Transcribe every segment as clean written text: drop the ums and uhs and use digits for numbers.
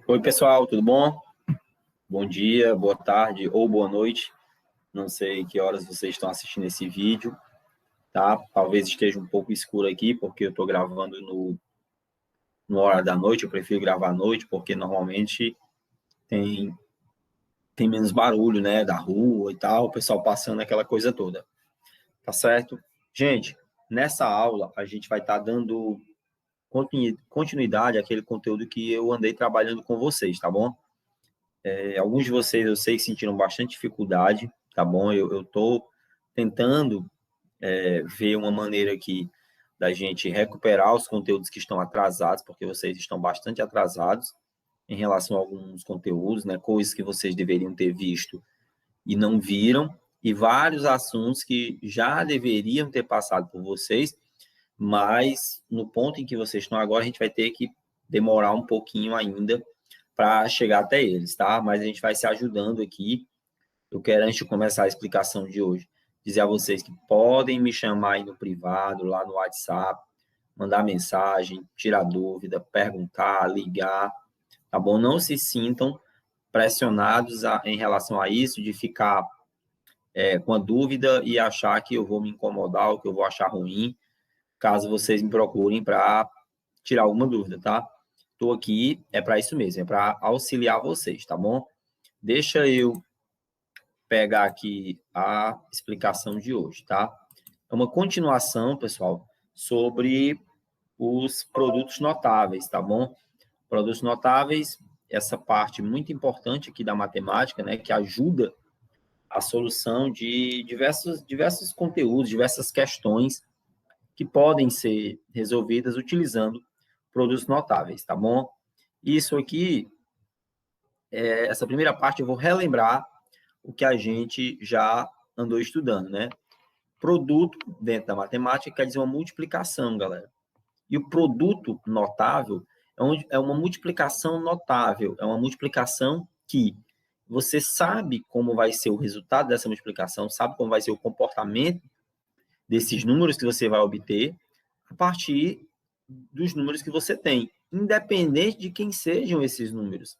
Oi, pessoal, tudo bom? Bom dia, boa tarde ou boa noite. Não sei que horas vocês estão assistindo esse vídeo, tá? Talvez esteja um pouco escuro aqui, porque eu estou gravando no hora da noite. Eu prefiro gravar à noite, porque normalmente tem, tem menos barulho, né? Da rua e tal, o pessoal passando aquela coisa toda, tá certo? Gente, nessa aula a gente vai estar dando continuidade àquele conteúdo que eu andei trabalhando com vocês, tá bom? Alguns de vocês eu sei que sentiram bastante dificuldade, tá bom? Eu estou tentando ver uma maneira aqui da gente recuperar os conteúdos que estão atrasados, porque vocês estão bastante atrasados em relação a alguns conteúdos, né? Coisas que vocês deveriam ter visto e não viram, e vários assuntos que já deveriam ter passado por vocês, mas no ponto em que vocês estão agora, a gente vai ter que demorar um pouquinho ainda para chegar até eles, tá? Mas a gente vai se ajudando aqui. Eu quero, antes de começar a explicação de hoje, dizer a vocês que podem me chamar aí no privado, lá no WhatsApp, mandar mensagem, tirar dúvida, perguntar, ligar, tá bom? Não se sintam pressionados em relação a isso, de ficar com a dúvida e achar que eu vou me incomodar ou que eu vou achar ruim, caso vocês me procurem para tirar alguma dúvida, tá? Estou aqui, é para isso mesmo, é para auxiliar vocês, tá bom? Deixa eu pegar aqui a explicação de hoje, tá? É uma continuação, pessoal, sobre os produtos notáveis, tá bom? Produtos notáveis, essa parte muito importante aqui da matemática, né, que ajuda a solução de diversos conteúdos, diversas questões que podem ser resolvidas utilizando produtos notáveis, tá bom? Isso aqui, essa primeira parte eu vou relembrar o que a gente já andou estudando, né? Produto, dentro da matemática, quer dizer uma multiplicação, galera. E o produto notável é uma multiplicação notável, é uma multiplicação que você sabe como vai ser o resultado dessa multiplicação, sabe como vai ser o comportamento desses números que você vai obter a partir dos números que você tem, independente de quem sejam esses números.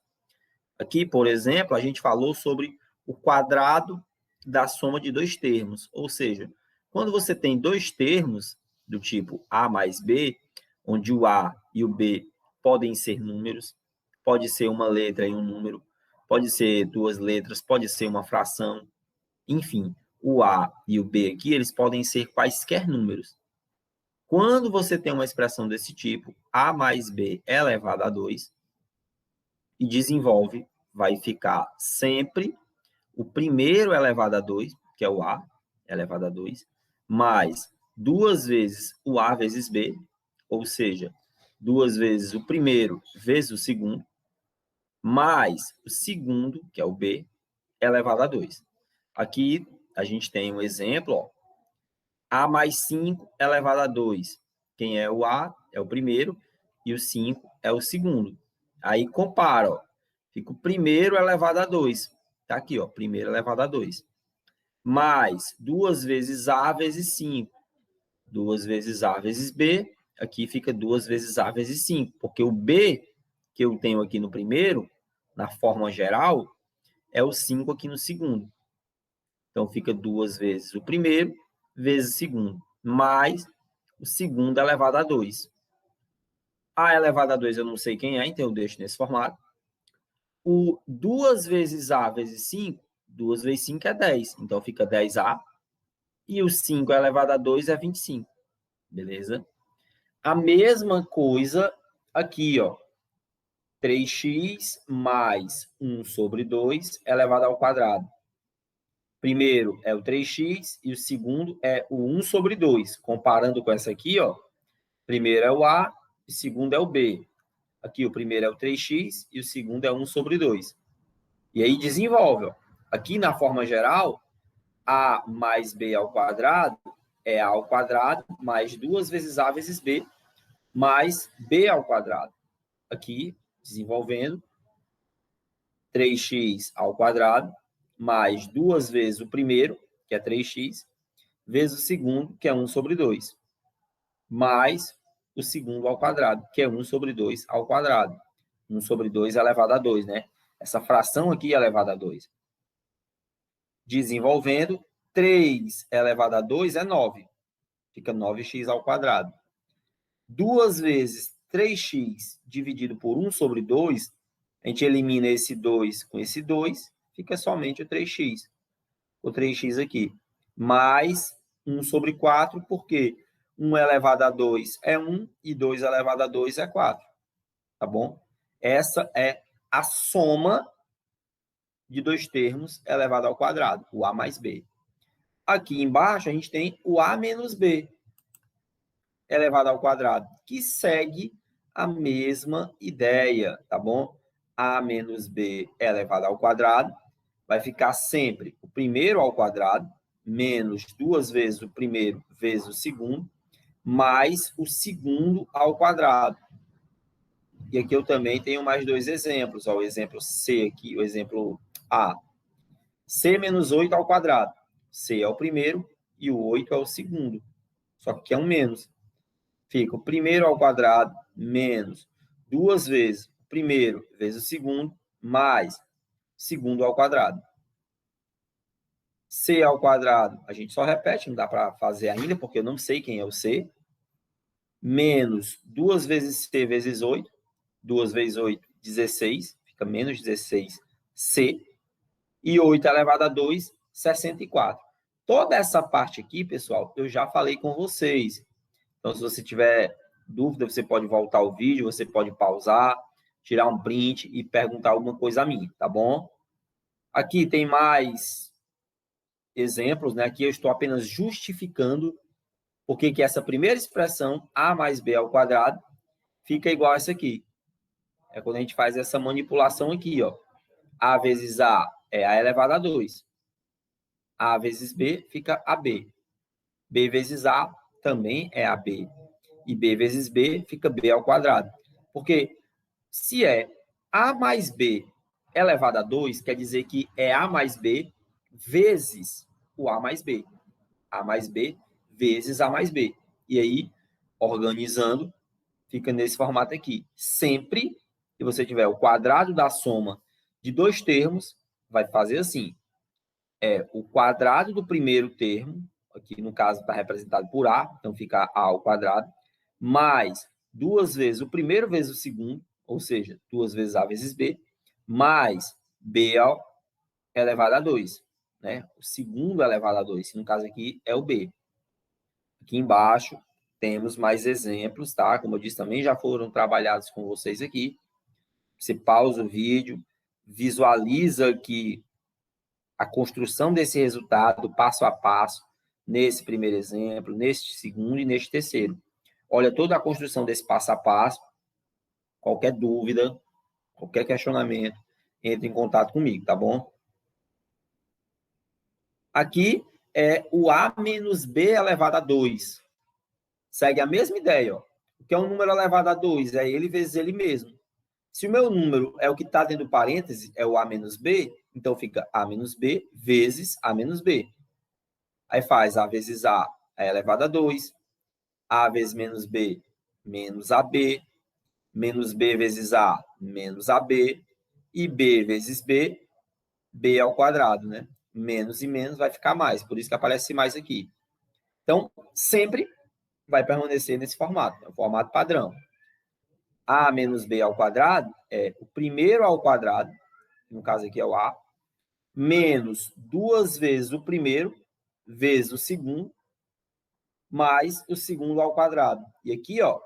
Aqui, por exemplo, a gente falou sobre o quadrado da soma de dois termos, ou seja, quando você tem dois termos do tipo A mais B, onde o A e o B podem ser números, pode ser uma letra e um número, pode ser duas letras, pode ser uma fração, enfim, o A e o B aqui, eles podem ser quaisquer números. Quando você tem uma expressão desse tipo, A mais B elevado a 2, e desenvolve, vai ficar sempre o primeiro elevado a 2, que é o A elevado a 2, mais duas vezes o A vezes B, ou seja, duas vezes o primeiro vezes o segundo, mais o segundo, que é o B, elevado a 2. Aqui a gente tem um exemplo, ó, A mais 5 elevado a 2. Quem é o A é o primeiro e o 5 é o segundo. Aí compara, ó, fica o primeiro elevado a 2. Tá aqui, ó, primeiro elevado a 2. Mais 2 vezes A vezes 5. 2 vezes A vezes B. Aqui fica 2 vezes A vezes 5. Porque o B que eu tenho aqui no primeiro, na forma geral, é o 5 aqui no segundo. Então, fica 2 vezes o primeiro vezes o segundo. Mais o segundo elevado a 2. A elevado a 2 eu não sei quem é, então eu deixo nesse formato. O 2 vezes A vezes 5, 2 vezes 5 é 10. Então, fica 10A. E o 5 elevado a 2 é 25. Beleza? A mesma coisa aqui, ó. 3x mais 1 sobre 2 elevado ao quadrado. Primeiro é o 3x e o segundo é o 1 sobre 2. Comparando com essa aqui, ó. Primeiro é o A e o segundo é o B. Aqui o primeiro é o 3x e o segundo é 1 sobre 2. E aí desenvolve, ó. Aqui na forma geral, A mais B ao quadrado é A ao quadrado mais 2 vezes A vezes B mais B ao quadrado. Aqui, desenvolvendo, 3x ao quadrado mais 2 vezes o primeiro, que é 3x, vezes o segundo, que é 1 sobre 2, mais o segundo ao quadrado, que é 1 sobre 2 ao quadrado. 1 sobre 2 elevado a 2, né? Essa fração aqui é elevada a 2. Desenvolvendo, 3 elevado a 2 é 9. Fica 9x ao quadrado. 2 vezes 3x dividido por 1 sobre 2, a gente elimina esse 2 com esse 2, fica somente o 3x. O 3x aqui. Mais 1 sobre 4, porque 1 elevado a 2 é 1 e 2 elevado a 2 é 4. Tá bom? Essa é a soma de dois termos elevado ao quadrado, o a mais b. Aqui embaixo a gente tem o a menos b elevado ao quadrado, que segue a mesma ideia, tá bom? A menos b elevado ao quadrado vai ficar sempre o primeiro ao quadrado, menos 2 vezes o primeiro vezes o segundo, mais o segundo ao quadrado. E aqui eu também tenho mais dois exemplos, ó, o exemplo C aqui, o exemplo A. C menos 8 ao quadrado. C é o primeiro e o 8 é o segundo. Só que aqui é um menos. Fica o primeiro ao quadrado menos 2 vezes o primeiro vezes o segundo, mais segundo ao quadrado. C ao quadrado, a gente só repete, não dá para fazer ainda, porque eu não sei quem é o C. Menos 2 vezes C vezes 8. 2 vezes 8, 16. Fica menos 16C. E 8 elevado a 2, 64. Toda essa parte aqui, pessoal, eu já falei com vocês. Então, se você tiver dúvida, você pode voltar o vídeo, você pode pausar, tirar um print e perguntar alguma coisa a mim, tá bom? Aqui tem mais exemplos, né? Aqui eu estou apenas justificando porque que essa primeira expressão, a mais b ao quadrado, fica igual a essa aqui. É quando a gente faz essa manipulação aqui, ó. A vezes a é a elevado a 2. A vezes b fica ab. B vezes a também é ab. E b vezes b fica b ao quadrado. Porque se é a mais b elevado a 2, quer dizer que é a mais b vezes o a mais b. A mais b vezes a mais b. E aí, organizando, fica nesse formato aqui. Sempre que você tiver o quadrado da soma de dois termos, vai fazer assim. É o quadrado do primeiro termo, aqui no caso está representado por a, então fica a ao quadrado, mais 2 vezes o primeiro vezes o segundo, ou seja, 2 vezes a vezes b, mais b ao elevado a 2. Né? O segundo elevado a 2, que no caso aqui é o b. Aqui embaixo temos mais exemplos, tá? Como eu disse, também já foram trabalhados com vocês aqui. Você pausa o vídeo, visualiza aqui a construção desse resultado, passo a passo, nesse primeiro exemplo, neste segundo e neste terceiro. Olha toda a construção desse passo a passo. Qualquer dúvida, qualquer questionamento, entre em contato comigo, tá bom? Aqui é o a menos b elevado a 2. Segue a mesma ideia, ó. O que é um número elevado a 2? É ele vezes ele mesmo. Se o meu número é o que está dentro do parêntese, é o a menos b, então fica a menos b vezes a menos b. Aí faz a vezes a é elevado a 2, a vezes menos b, menos ab, menos b vezes a, menos ab, e b vezes b, b ao quadrado, né? Menos e menos vai ficar mais, por isso que aparece mais aqui. Então, sempre vai permanecer nesse formato, é o formato padrão. A menos b ao quadrado é o primeiro ao quadrado, no caso aqui é o a, menos 2 vezes o primeiro, vezes o segundo, mais o segundo ao quadrado. E aqui, ó,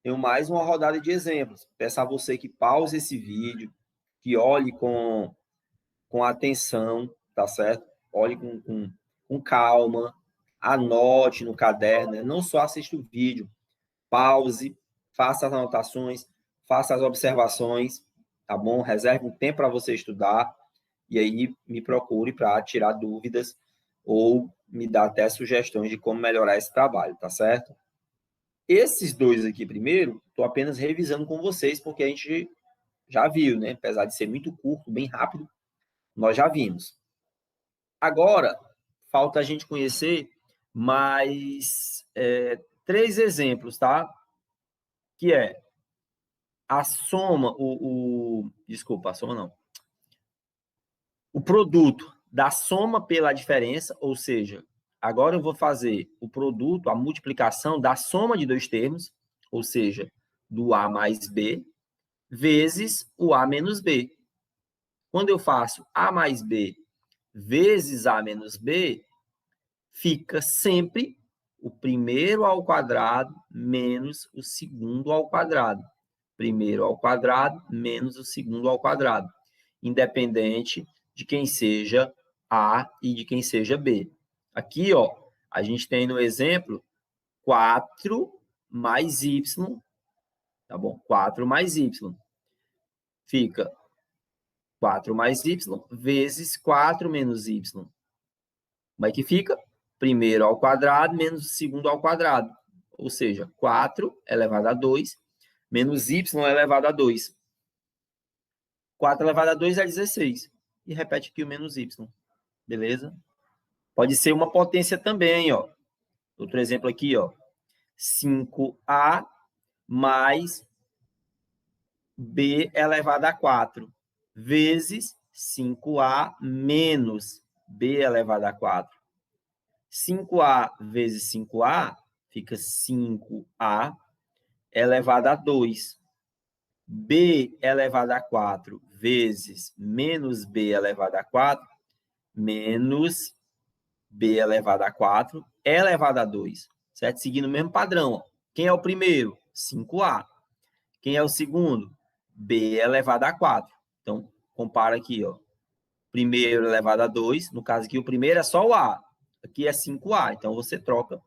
tenho mais uma rodada de exemplos. Peço a você que pause esse vídeo, que olhe com atenção, tá certo? Olhe com calma, anote no caderno, né? Não só assista o vídeo, pause, faça as anotações, faça as observações, tá bom? Reserve um tempo para você estudar e aí me procure para tirar dúvidas ou me dar até sugestões de como melhorar esse trabalho, tá certo? Esses dois aqui primeiro, estou apenas revisando com vocês, porque a gente já viu, né? Apesar de ser muito curto, bem rápido, nós já vimos. Agora, falta a gente conhecer mais 3 exemplos, tá? Que é a soma, desculpa, a soma não. O produto da soma pela diferença, ou seja, agora eu vou fazer o produto, a multiplicação da soma de dois termos, ou seja, do A mais B, vezes o A menos B. Quando eu faço A mais B vezes A menos B, fica sempre o primeiro ao quadrado menos o segundo ao quadrado. Primeiro ao quadrado menos o segundo ao quadrado. Independente de quem seja A e de quem seja B. Aqui, ó, a gente tem no exemplo 4 mais Y, tá bom? 4 mais Y. Fica 4 mais Y vezes 4 menos Y. Como é que fica? Primeiro ao quadrado menos o segundo ao quadrado. Ou seja, 4 elevado a 2 menos Y elevado a 2. 4 elevado a 2 é 16. E repete aqui o menos Y. Beleza? Pode ser uma potência também, ó. Outro exemplo aqui, ó. 5A mais B elevado a 4 vezes 5A menos B elevado a 4. 5A vezes 5A fica 5A elevado a 2. B elevado a 4 vezes menos B elevado a 4 menos B elevado a 4 elevado a 2. Certo? Seguindo o mesmo padrão. Ó. Quem é o primeiro? 5A. Quem é o segundo? B elevado a 4. Então, compara aqui, ó. Primeiro elevado a 2. No caso aqui, o primeiro é só o A. Aqui é 5A. Então, você troca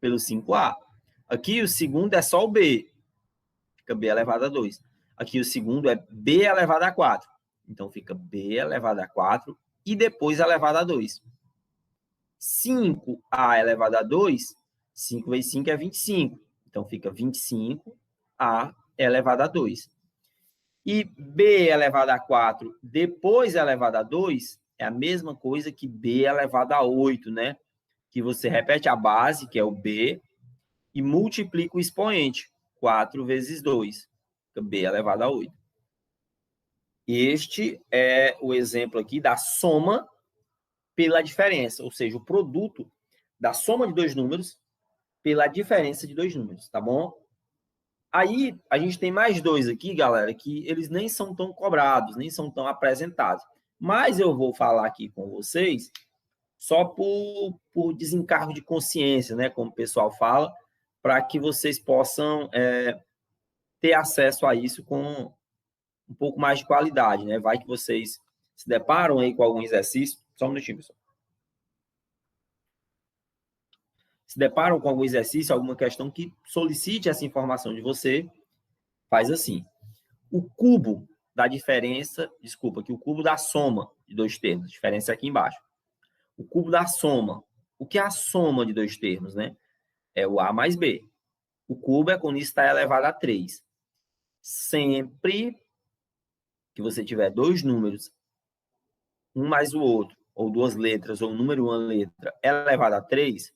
pelo 5A. Aqui, o segundo é só o B. Fica B elevado a 2. Aqui, o segundo é B elevado a 4. Então, fica B elevado a 4 e depois elevado a 2. 5A elevado a 2, 5 vezes 5 é 25. Então, fica 25A elevado a 2. E B elevado a 4 depois elevado a 2 é a mesma coisa que B elevado a 8, né? Que você repete a base, que é o B, e multiplica o expoente, 4 vezes 2, fica B elevado a 8. Este é o exemplo aqui da soma pela diferença, ou seja, o produto da soma de dois números pela diferença de dois números, tá bom? Aí, a gente tem mais dois aqui, galera, que eles nem são tão cobrados, nem são tão apresentados. Mas eu vou falar aqui com vocês só por desencargo de consciência, né? Como o pessoal fala, para que vocês possam ter acesso a isso com um pouco mais de qualidade, né? Vai que vocês se deparam aí com algum exercício. Só um minutinho, pessoal. Se deparam com algum exercício, alguma questão que solicite essa informação de você, faz assim. O cubo da diferença, desculpa, que o cubo da soma de dois termos, diferença aqui embaixo. O cubo da soma. O que é a soma de dois termos, né? É o A mais B. O cubo é quando isso está elevado a 3. Sempre que você tiver dois números, um mais o outro, ou duas letras, ou um número, uma letra, elevado a 3,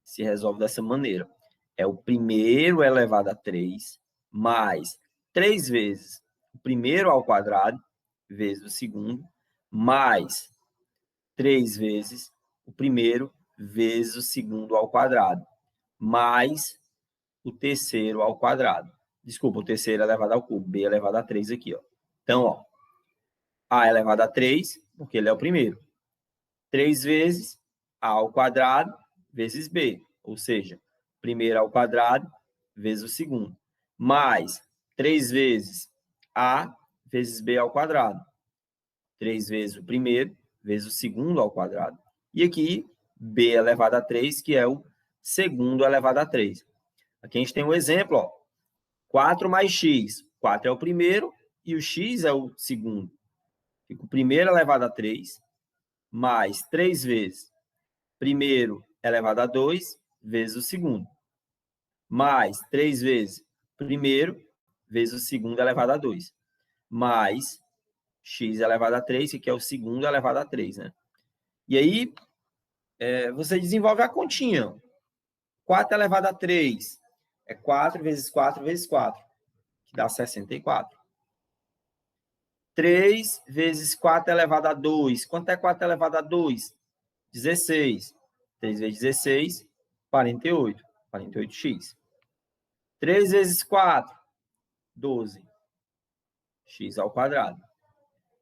se resolve dessa maneira. É o primeiro elevado a 3, mais 3 vezes o primeiro ao quadrado, vezes o segundo, mais 3 vezes o primeiro, vezes o segundo ao quadrado, mais o terceiro ao quadrado. Desculpa, o terceiro elevado ao cubo, B elevado a 3 aqui, ó. Então, ó, A elevado a 3, porque ele é o primeiro. 3 vezes A ao quadrado, vezes B, ou seja, primeiro ao quadrado, vezes o segundo, mais 3 vezes A vezes B ao quadrado. 3 vezes o primeiro, vezes o segundo ao quadrado. E aqui, B elevado a 3, que é o segundo elevado a 3. Aqui a gente tem um exemplo, ó. 4 mais x. 4 é o primeiro e o x é o segundo. Fica o primeiro elevado a 3, mais 3 vezes primeiro elevado a 2, vezes o segundo. Mais 3 vezes primeiro, vezes o segundo elevado a 2. Mais x elevado a 3, que é o segundo elevado a 3, né? E aí, você desenvolve a continha. 4 elevado a 3 é 4 vezes 4 vezes 4, que dá 64. 3 vezes 4 elevado a 2. Quanto é 4 elevado a 2? 16. 3 vezes 16, 48. 48x. 3 vezes 4, 12. X ao quadrado.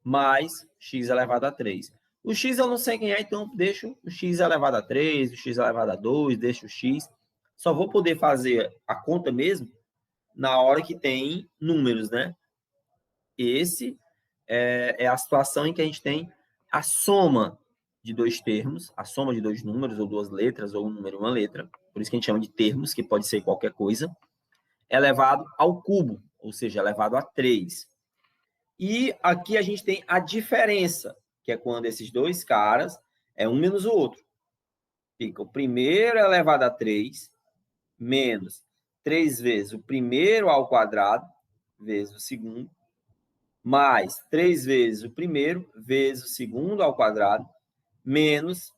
Mais x elevado a 3. O x eu não sei quem é, então deixo o x elevado a 3, o x elevado a 2, deixo o x. Só vou poder fazer a conta mesmo na hora que tem números, né? Esse é a situação em que a gente tem a soma de dois termos, a soma de dois números, ou duas letras, ou um número e uma letra, por isso que a gente chama de termos, que pode ser qualquer coisa, elevado ao cubo, ou seja, elevado a 3. E aqui a gente tem a diferença, que é quando esses dois caras é um menos o outro. Fica o primeiro elevado a 3 menos 3 vezes o primeiro ao quadrado vezes o segundo, mais 3 vezes o primeiro vezes o segundo ao quadrado, menos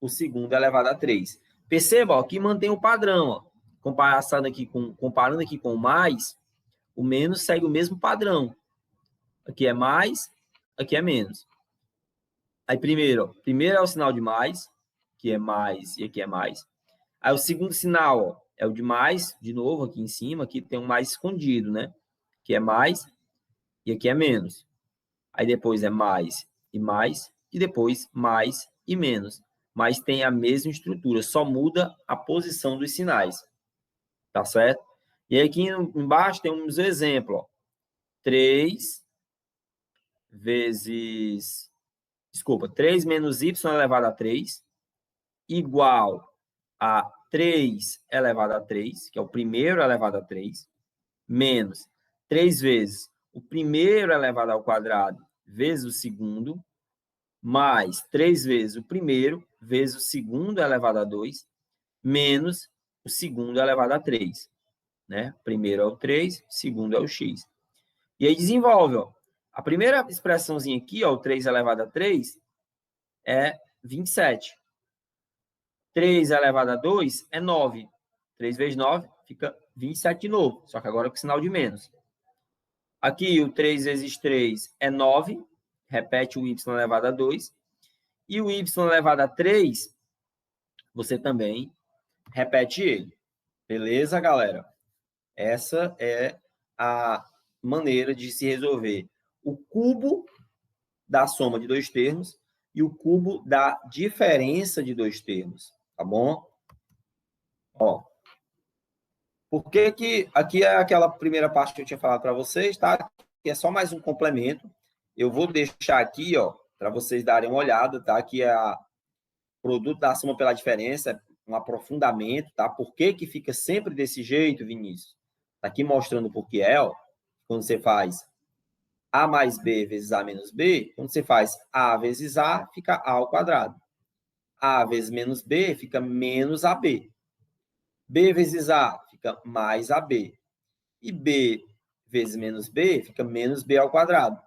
o segundo elevado a 3. Perceba, ó, que mantém o padrão. Ó. Comparando aqui com o mais, o menos segue o mesmo padrão. Aqui é mais, aqui é menos. Aí primeiro, ó, primeiro é o sinal de mais, que é mais e aqui é mais. Aí o segundo sinal, ó, é o de mais, de novo, aqui em cima, aqui tem um mais escondido, né? Que é mais e aqui é menos. Aí depois é mais, e depois mais e menos. Mas tem a mesma estrutura, só muda a posição dos sinais. Tá certo? E aqui embaixo tem uns exemplos, ó. 3 vezes... Desculpa, 3 menos y elevado a 3 igual a 3 elevado a 3, que é o primeiro elevado a 3, menos 3 vezes o primeiro elevado ao quadrado vezes o segundo, mais 3 vezes o primeiro vezes o segundo elevado a 2, menos o segundo elevado a 3. Né? Primeiro é o 3, segundo é o x. E aí desenvolve, ó. A primeira expressãozinha aqui, ó, o 3 elevado a 3, é 27. 3 elevado a 2 é 9. 3 vezes 9 fica 27 de novo, só que agora com sinal de menos. Aqui, o 3 vezes 3 é 9. Repete o y elevado a 2. E o y elevado a 3, você também repete ele. Beleza, galera? Essa é a maneira de se resolver o cubo da soma de dois termos e o cubo da diferença de dois termos, tá bom? Ó, por que aqui é aquela primeira parte que eu tinha falado para vocês, tá? Que é só mais um complemento. Eu vou deixar aqui, ó, para vocês darem uma olhada, tá? Que é a produto da soma pela diferença, um aprofundamento, tá? Por que fica sempre desse jeito, Vinícius? Tá aqui mostrando por que é, ó. Quando você faz A mais B vezes A menos B, quando você faz A vezes A, fica A ao quadrado. A vezes menos B fica menos AB. B vezes A fica mais AB. E B vezes menos B fica menos B ao quadrado.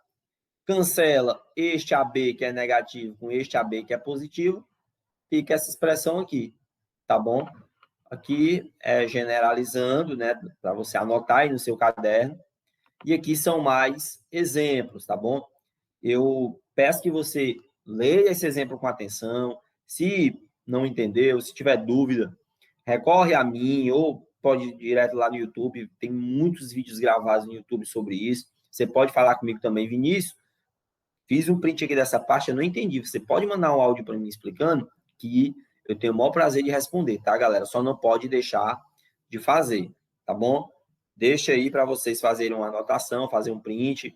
Cancela este AB que é negativo com este AB que é positivo, fica essa expressão aqui, tá bom? Aqui é generalizando, né, para você anotar aí no seu caderno. E aqui são mais exemplos, tá bom? Eu peço que você leia esse exemplo com atenção. Se não entendeu, se tiver dúvida, recorre a mim ou pode ir direto lá no YouTube. Tem muitos vídeos gravados no YouTube sobre isso. Você pode falar comigo também, Vinícius. Fiz um print aqui dessa parte, eu não entendi. Você pode mandar um áudio para mim explicando que eu tenho o maior prazer de responder, tá, galera? Só não pode deixar de fazer, tá bom? Deixa aí para vocês fazerem uma anotação, fazer um print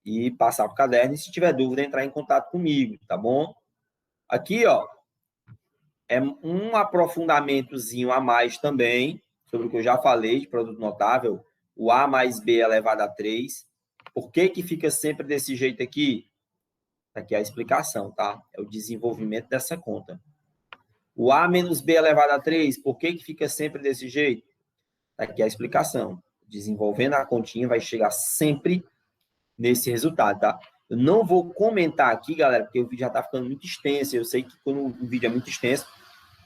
e passar para o caderno. E se tiver dúvida, entrar em contato comigo, tá bom? Aqui, ó, é um aprofundamentozinho a mais também, sobre o que eu já falei de produto notável, o A mais B elevado a 3. Por que fica sempre desse jeito aqui? Aqui é a explicação, tá? É o desenvolvimento dessa conta. O A menos B elevado a 3, por que fica sempre desse jeito? Aqui é a explicação. Desenvolvendo a continha vai chegar sempre nesse resultado, tá? Eu não vou comentar aqui, galera, porque o vídeo já tá ficando muito extenso. Eu sei que quando o vídeo é muito extenso,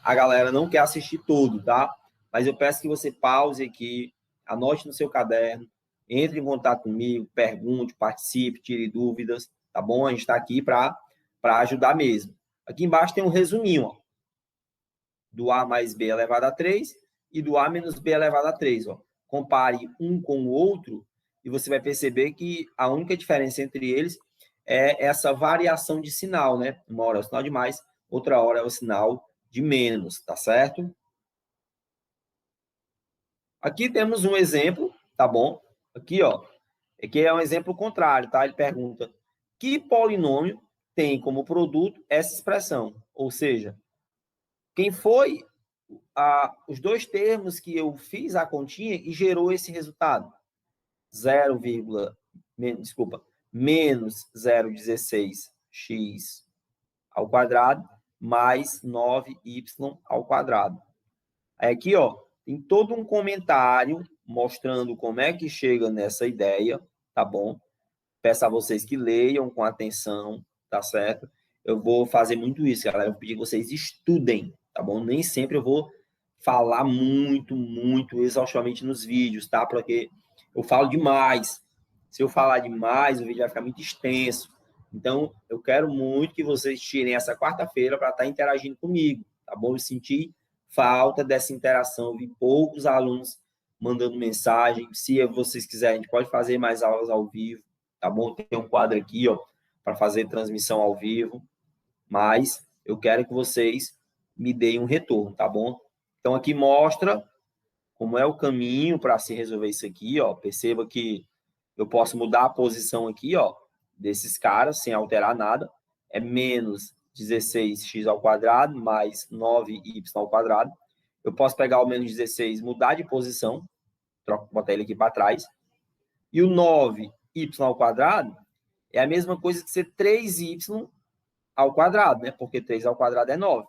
a galera não quer assistir todo, tá? Mas eu peço que você pause aqui, anote no seu caderno, entre em contato comigo, pergunte, participe, tire dúvidas, tá bom? A gente está aqui para ajudar mesmo. Aqui embaixo tem um resuminho, ó, do A mais B elevado a 3 e do A menos B elevado a 3. Ó. Compare um com o outro e você vai perceber que a única diferença entre eles é essa variação de sinal, né? Uma hora é o sinal de mais, outra hora é o sinal de menos, tá certo? Aqui temos um exemplo, tá bom? Aqui, ó, aqui é um exemplo contrário, tá? Ele pergunta, que polinômio tem como produto essa expressão? Ou seja, quem foi os dois termos que eu fiz a continha e gerou esse resultado? 0, desculpa, menos 0,16x ao quadrado mais 9y ao quadrado. Aí aqui, ó, tem todo um comentário mostrando como é que chega nessa ideia, tá bom? Peço a vocês que leiam com atenção, tá certo? Eu vou fazer muito isso, galera. Eu vou pedir que vocês estudem, tá bom? Nem sempre eu vou falar muito exaustivamente nos vídeos, tá? Porque eu falo demais. Se eu falar demais, o vídeo vai ficar muito extenso. Então, eu quero muito que vocês tirem essa quarta-feira para estar interagindo comigo, tá bom? Eu senti falta dessa interação, eu vi poucos alunos mandando mensagem. Se vocês quiserem, a gente pode fazer mais aulas ao vivo, tá bom? Tem um quadro aqui, ó, para fazer transmissão ao vivo, mas eu quero que vocês me deem um retorno, tá bom? Então, aqui mostra como é o caminho para se resolver isso aqui, ó. Perceba que eu posso mudar a posição aqui, ó, desses caras, sem alterar nada. É menos 16x ao quadrado mais 9y ao quadrado. Eu posso pegar o menos 16, mudar de posição, botar ele aqui para trás. E o 9y ao quadrado é a mesma coisa que ser 3y ao quadrado, né? Porque 3 ao quadrado é 9.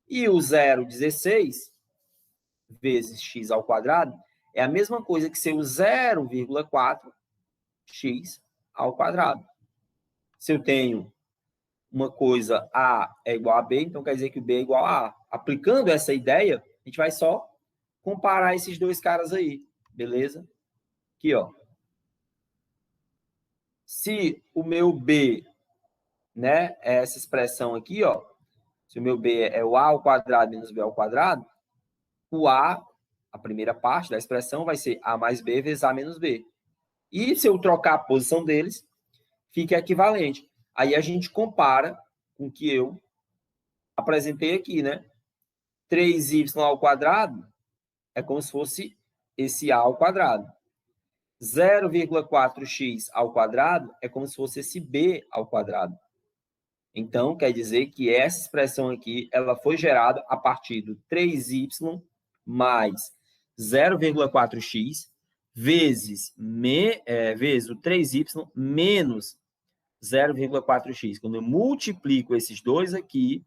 E o 0,16 vezes x ao quadrado é a mesma coisa que ser o 0,4x ao quadrado. Se eu tenho uma coisa A é igual a B, então quer dizer que o B é igual a A. Aplicando essa ideia, a gente vai só comparar esses dois caras aí, beleza? Aqui, ó. Se o meu B, né, é essa expressão aqui, ó, se o meu B é o A ao quadrado menos B ao quadrado, o A, a primeira parte da expressão, vai ser A mais B vezes A menos B. E se eu trocar a posição deles, fica equivalente. Aí a gente compara com o que eu apresentei aqui, né? 3y ao quadrado é como se fosse esse A ao quadrado. 0,4x ao quadrado é como se fosse esse B ao quadrado. Então, quer dizer que essa expressão aqui, ela foi gerada a partir do 3y mais 0,4x vezes o 3y menos 0,4x. Quando eu multiplico esses dois aqui,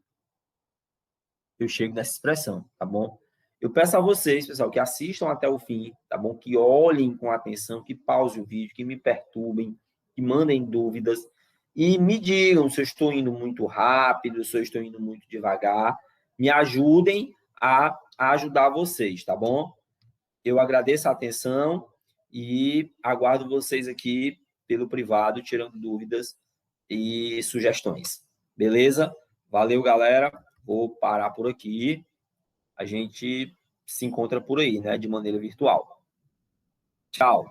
eu chego nessa expressão, tá bom? Eu peço a vocês, pessoal, que assistam até o fim, tá bom? Que olhem com atenção, que pausem o vídeo, que me perturbem, que mandem dúvidas e me digam se eu estou indo muito rápido, se eu estou indo muito devagar. Me ajudem a ajudar vocês, tá bom? Eu agradeço a atenção e aguardo vocês aqui pelo privado, tirando dúvidas e sugestões. Beleza? Valeu, galera. Vou parar por aqui. A gente se encontra por aí, né? De maneira virtual. Tchau.